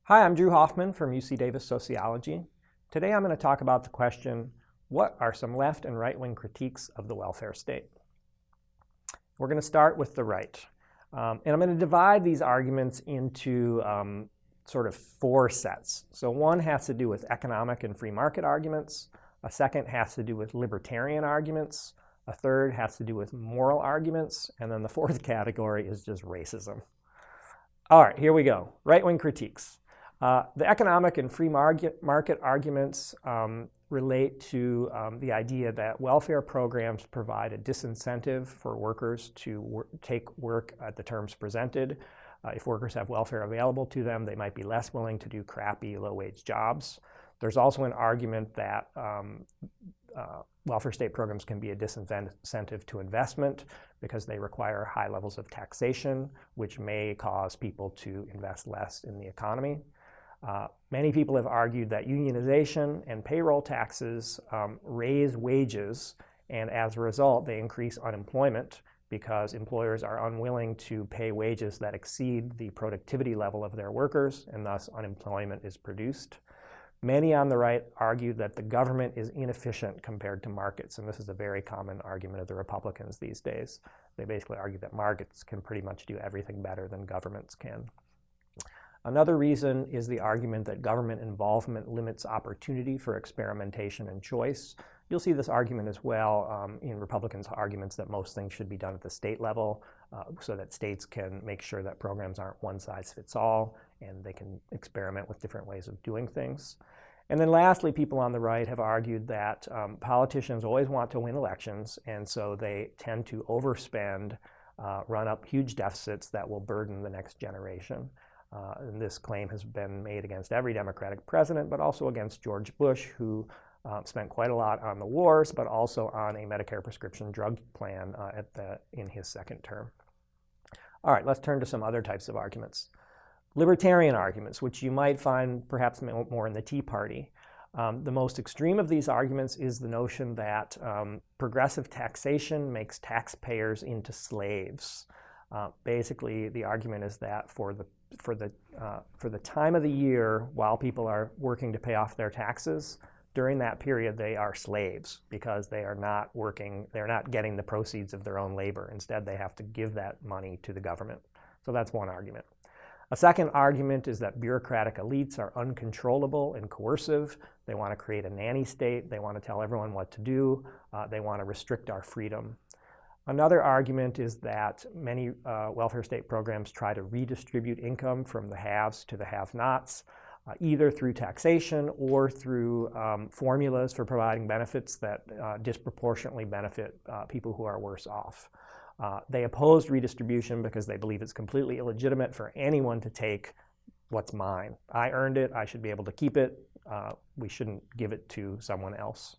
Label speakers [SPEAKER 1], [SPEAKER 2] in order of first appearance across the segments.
[SPEAKER 1] Hi, I'm Drew Halfmann from UC Davis Sociology. Today I'm going to talk about the question, what are some left and right-wing critiques of the welfare state? We're going to start with the right. And I'm going to divide these arguments into sort of four sets. So one has to do with economic and free market arguments. A second has to do with libertarian arguments. A third has to do with moral arguments. And then the fourth category is just racism. All right, here we go. Right-wing critiques. The economic and free market arguments relate to the idea that welfare programs provide a disincentive for workers to take work at the terms presented. If workers have welfare available to them, they might be less willing to do crappy, low-wage jobs. There's also an argument that welfare state programs can be a disincentive to investment because they require high levels of taxation, which may cause people to invest less in the economy. Many people have argued that unionization and payroll taxes raise wages, and as a result, they increase unemployment because employers are unwilling to pay wages that exceed the productivity level of their workers, and thus unemployment is produced. Many on the right argue that the government is inefficient compared to markets, and this is a very common argument of the Republicans these days. They basically argue that markets can pretty much do everything better than governments can. Another reason is the argument that government involvement limits opportunity for experimentation and choice. You'll see this argument as well in Republicans' arguments that most things should be done at the state level so that states can make sure that programs aren't one size fits all and they can experiment with different ways of doing things. And then lastly, people on the right have argued that politicians always want to win elections, and so they tend to overspend, run up huge deficits that will burden the next generation. And this claim has been made against every Democratic president, but also against George Bush, who spent quite a lot on the wars, but also on a Medicare prescription drug plan in his second term. All right, let's turn to some other types of arguments. Libertarian arguments, which you might find perhaps more in the Tea Party. The most extreme of these arguments is the notion that progressive taxation makes taxpayers into slaves. Basically, the argument is that for the time of the year while people are working to pay off their taxes, during that period they are slaves because they are not working, they're not getting the proceeds of their own labor. Instead, they have to give that money to the government. So that's one argument. A second argument is that bureaucratic elites are uncontrollable and coercive. They want to create a nanny state. They want to tell everyone what to do. They want to restrict our freedom. Another argument is that many welfare state programs try to redistribute income from the haves to the have-nots, either through taxation or through formulas for providing benefits that disproportionately benefit people who are worse off. They oppose redistribution because they believe it's completely illegitimate for anyone to take what's mine. I earned it, I should be able to keep it, we shouldn't give it to someone else.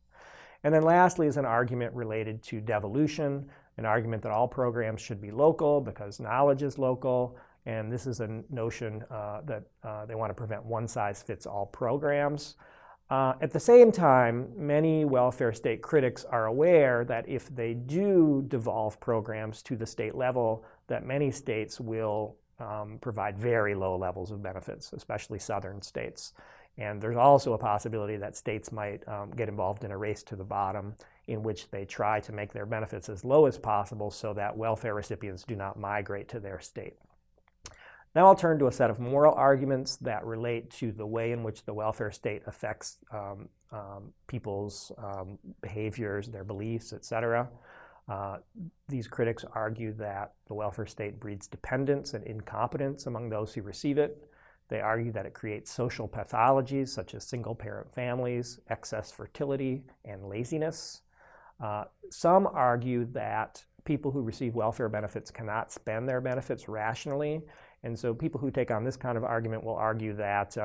[SPEAKER 1] And then lastly is an argument related to devolution, an argument that all programs should be local because knowledge is local, and this is a notion that they want to prevent one-size-fits-all programs. At the same time, many welfare state critics are aware that if they do devolve programs to the state level, that many states will provide very low levels of benefits, especially southern states. And there's also a possibility that states might get involved in a race to the bottom in which they try to make their benefits as low as possible so that welfare recipients do not migrate to their state. Now I'll turn to a set of moral arguments that relate to the way in which the welfare state affects people's behaviors, their beliefs, etc. These critics argue that the welfare state breeds dependence and incompetence among those who receive it. They argue that it creates social pathologies such as single-parent families, excess fertility, and laziness. Some argue that people who receive welfare benefits cannot spend their benefits rationally, and so people who take on this kind of argument will argue that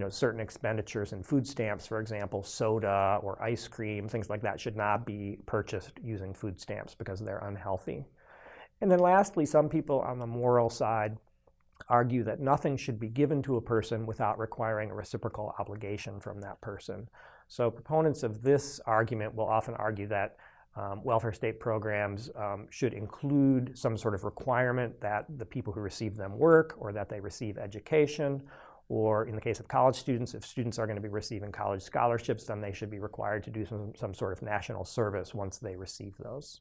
[SPEAKER 1] certain expenditures in food stamps, for example, soda or ice cream, things like that, should not be purchased using food stamps because they're unhealthy. And then lastly, some people on the moral side argue that nothing should be given to a person without requiring a reciprocal obligation from that person. So proponents of this argument will often argue that welfare state programs should include some sort of requirement that the people who receive them work or that they receive education, or in the case of college students, if students are going to be receiving college scholarships, then they should be required to do some sort of national service once they receive those.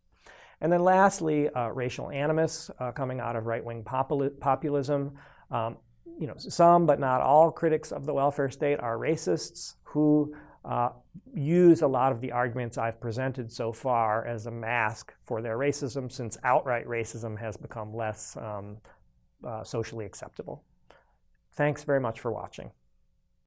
[SPEAKER 1] And then lastly, racial animus coming out of right-wing populism. Some but not all critics of the welfare state are racists who use a lot of the arguments I've presented so far as a mask for their racism, since outright racism has become less socially acceptable. Thanks very much for watching.